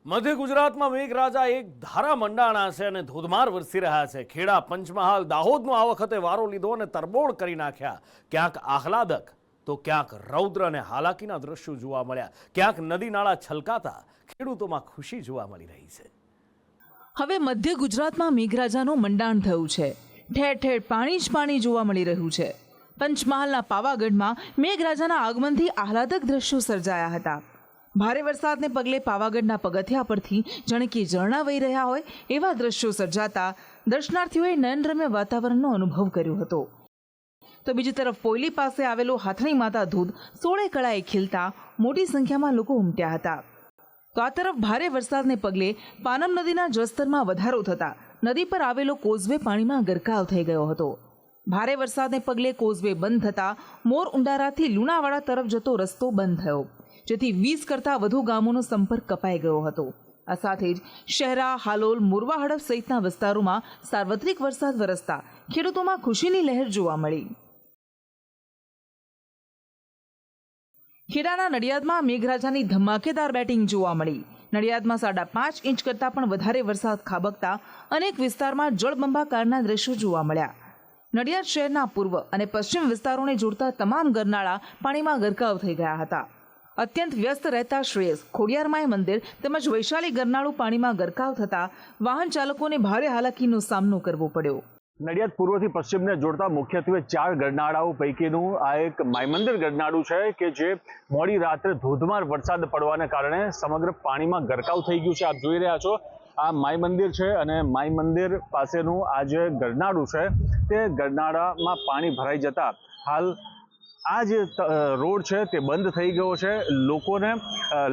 મધ્ય ગુજરાતમાં મેઘરાજા એક ધારા મંડાણા છે અને ધોધમાર વરસી રહ્યા છે. ખેડા, પંચમહાલ, દાહોદનો આ વખતે વારો લીધો અને તરબોળ કરી નાખ્યા. ક્યાંક આહલાદક તો ક્યાંક રૌદ્ર અને હાલાકીના દ્રશ્યો જોવા મળ્યા. ક્યાંક નદી નાળા છલકાતા ખેડૂતોમાં ખુશી જોવા મળી રહી છે. હવે મધ્ય ગુજરાતમાં મેઘરાજાનું મંડાણ થયું છે. ઠેર ઠેર પાણી જ પાણી જોવા મળી રહ્યું છે. પંચમહાલના પાવાગઢમાં મેઘરાજાના આગમનથી આહલાદક દ્રશ્યો સર્જાયા હતા. ભારે વરસાદને પગલે પાવાગઢના પગથિયા પરથી જાણે કે ઝરણા વહી રહ્યા હોય એવા દ્રશ્યો સર્જાતા દર્શનાર્થીઓએ નયનરમ્ય વાતાવરણનો અનુભવ કર્યો હતો. તો બીજી તરફ પોયલી પાસે આવેલો હાથણી માતા ધોધ 16 કળાએ ખીલતા મોટી સંખ્યામાં લોકો ઉમટ્યા હતા. તો આ તરફ ભારે વરસાદને પગલે પાનમ નદીના જળસ્તરમાં વધારો થતા નદી પર આવેલો કોઝવે પાણીમાં ગરકાવ થઈ ગયો હતો. ભારે વરસાદને પગલે કોઝવે બંધ થતા મોર ઉંડારાથી લુણાવાડા તરફ જતો રસ્તો બંધ થયો, જેથી 20 કરતાં વધુ ગામોનો સંપર્ક કપાઈ ગયો હતો. આ સાથે જ શહેરા, હાલોલ, મોરવા હડફ સહિતના વિસ્તારોમાં સાર્વત્રિક વરસાદ વરસતા ખેડૂતોમાં ખુશીની લહેર જોવા મળી. ખેડાના નડિયાદમાં મેઘરાજાની ધમાકેદાર બેટિંગ જોવા મળી. નડિયાદમાં 5.5 ઇંચ કરતાં પણ વધારે વરસાદ ખાબકતા અનેક વિસ્તારમાં જળબંબાકારના દ્રશ્યો જોવા મળ્યા. નડિયાદ શહેરના પૂર્વ અને પશ્ચિમ વિસ્તારોને જોડતા તમામ ગરનાળા પાણીમાં ગરકાવ થઈ ગયા હતા. અત્યંત વ્યસ્ત રહેતા શ્રેયસ, ખોડિયારમાઈ મંદિર તેમજ વૈશાલી ગરનાળું પાણીમાં ગરકાવ થતા વાહન ચાલકોને ભારે હાલાકીનો સામનો કરવો પડ્યો. નડિયાદ પૂર્વથી પશ્ચિમને જોડતા મુખ્યત્વે 4 ગરનાળાઓ પૈકીનું આ એક માયમંદિર ગરનાળું છે કે જે મોડી રાત્રે ધોધમાર વરસાદ પડવાને કારણે સમગ્ર પાણીમાં ગરકાવ થઈ ગયું છે. આપ જોઈ રહ્યા છો આ માય મંદિર છે અને માય મંદિર પાસેનું આ જે ગરનાળું છે તે ગરનાળામાં પાણી ભરાઈ જતા હાલ આ જે રોડ છે તે બંધ થઈ ગયો છે. લોકોને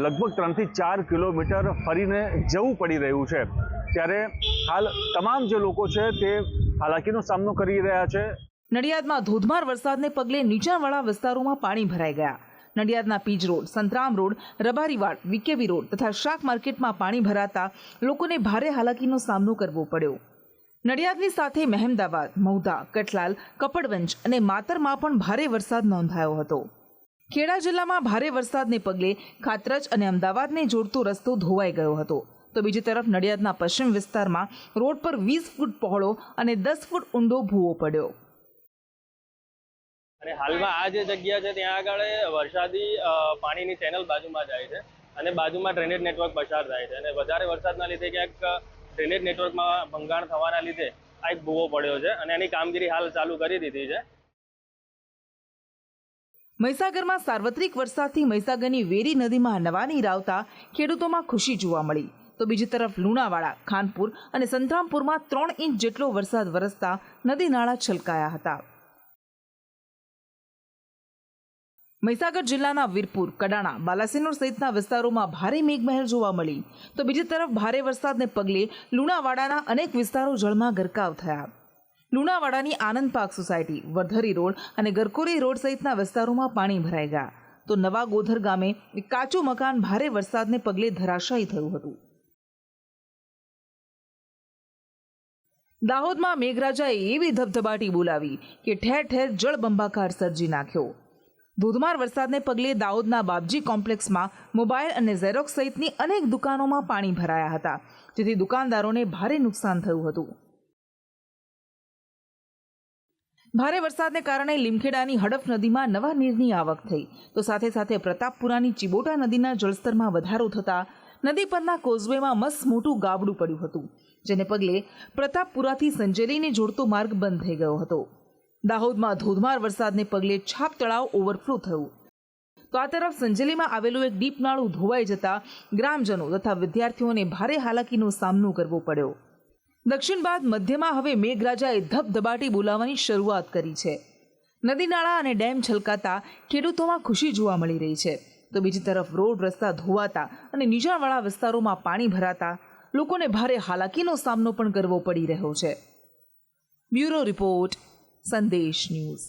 લગભગ 3 થી 4 કિલોમીટર ફરીને જવું પડી રહ્યું છે. ત્યારે હાલ તમામ જે લોકો છે તે હાલાકીનો સામનો કરી રહ્યા છે. નડિયાદમાં ધોધમાર વરસાદને પગલે નીચાણવાળા વિસ્તારોમાં પાણી ભરાઈ ગયા. નડિયાદના Pij road, Santram road, Rabarivad, VKV road તથા શાક માર્કેટમાં પાણી ભરાતા લોકોને ભારે હાલાકીનો સામનો કરવો પડ્યો. નડિયાદની સાથે મહેમદાવાદ, મહુધા, કટલાલ, કપડવંજ અને માતરમાં પણ ભારે વરસાદ નોંધાયો હતો. ખેડા જિલ્લામાં ભારે વરસાદને પગલે ખાતરજ અને અમદાવાદને જોડતો રસ્તો ધોવાઈ ગયો હતો. તો બીજી તરફ નડિયાદના પશ્ચિમ વિસ્તારમાં રોડ પર 20 ફૂટ પહોળો અને 10 ફૂટ ઊંડો ભૂવો પડ્યો. અને હાલમાં આ જે જગ્યા છે ત્યાં આગળ વરસાદી પાણીની ચેનલ બાજુમાં જાય છે અને બાજુમાં ડ્રેનેજ નેટવર્ક પસાર થાય છે અને વધારે વરસાદના લીધે ક્યાંક ડ્રેનેજ નેટવર્કમાં ભંગાણ થવાના લીધે આ એક ભૂવો પડ્યો છે અને એની કામગીરી હાલ ચાલુ કરી દીધી છે. મહીસાગરમાં સાર્વત્રિક વરસાદથી મહીસાગરની વેરી નદીમાં નવા નીર આવતા ખેડૂતોમાં ખુશી જોવા મળી. તો બીજી તરફ લુણાવાડા, ખાનપુર અને સંતરામપુરમાં 3 ઇંચ જેટલો વરસાદ વરસતા નદી નાળા છલકાયા હતા. મહીસાગર જિલ્લાના વીરપુર, કડાણા, બાલાસિનોર સહિતના વિસ્તારોમાં ભારે મેઘમહેર જોવા મળી. તો બીજી તરફ ભારે વરસાદને પગલે લુણાવાડાના અનેક વિસ્તારો જળમાં ગરકાવ થયા. લુણાવાડાની આનંદ પાર્ક સોસાયટી, વર્ધરી રોડ અને ગરકોરી રોડ સહિતના વિસ્તારોમાં પાણી ભરાઈ ગયા. તો નવા ગોધર ગામે એક કાચું મકાન ભારે વરસાદને પગલે ધરાશાયી થયું હતું. દાહોદમાં મેઘરાજાએ એવી ધબધબાટી બોલાવી કે ઠેર ઠેર જળબંબાકાર સર્જી નાખ્યો. ધોધમાર વરસાદને પગલે દાહોદના બાપજી કોમ્પ્લેક્સમાં મોબાઈલ અને ઝેરોક્સ સહિતની અનેક દુકાનોમાં પાણી ભરાયા હતા, જેથી દુકાનદારોને ભારે નુકસાન થયું હતું. ભારે વરસાદને કારણે લીમખેડાની હડફ નદીમાં નવા નીરની આવક થઈ. તો સાથે સાથે પ્રતાપપુરાની ચિબોટા નદીના જળસ્તરમાં વધારો થતા નદી પરના કોઝવેમાં મસ્ત મોટું ગાબડું પડ્યું હતું, જેને પગલે પ્રતાપપુરાથી સંજેલીને જોડતો માર્ગ બંધ થઈ ગયો હતો. દાહોદમાં ધોધમાર વરસાદને પગલે છાપ તળાવ ઓવરફ્લો થયું. તો આ તરફ સંજેલીમાં આવેલું એક ડીપ નાળું ધોવાઈ જતા ગ્રામજનો તથા વિદ્યાર્થીઓને ભારે હાલાકીનો સામનો કરવો પડ્યો. દક્ષિણ બાદ મધ્યમાં હવે મેઘરાજાએ ધબધબાટી બોલાવવાની શરૂઆત કરી છે. નદી નાળા અને ડેમ છલકાતા ખેડૂતોમાં ખુશી જોવા મળી રહી છે. તો બીજી તરફ રોડ રસ્તા ધોવાતા અને નીચાણવાળા વિસ્તારોમાં પાણી ભરાતા લોકોને ભારે હાલાકીનો સામનો પણ કરવો પડી રહ્યો છે. બ્યુરો રિપોર્ટ, સંદેશ ન્યૂઝ.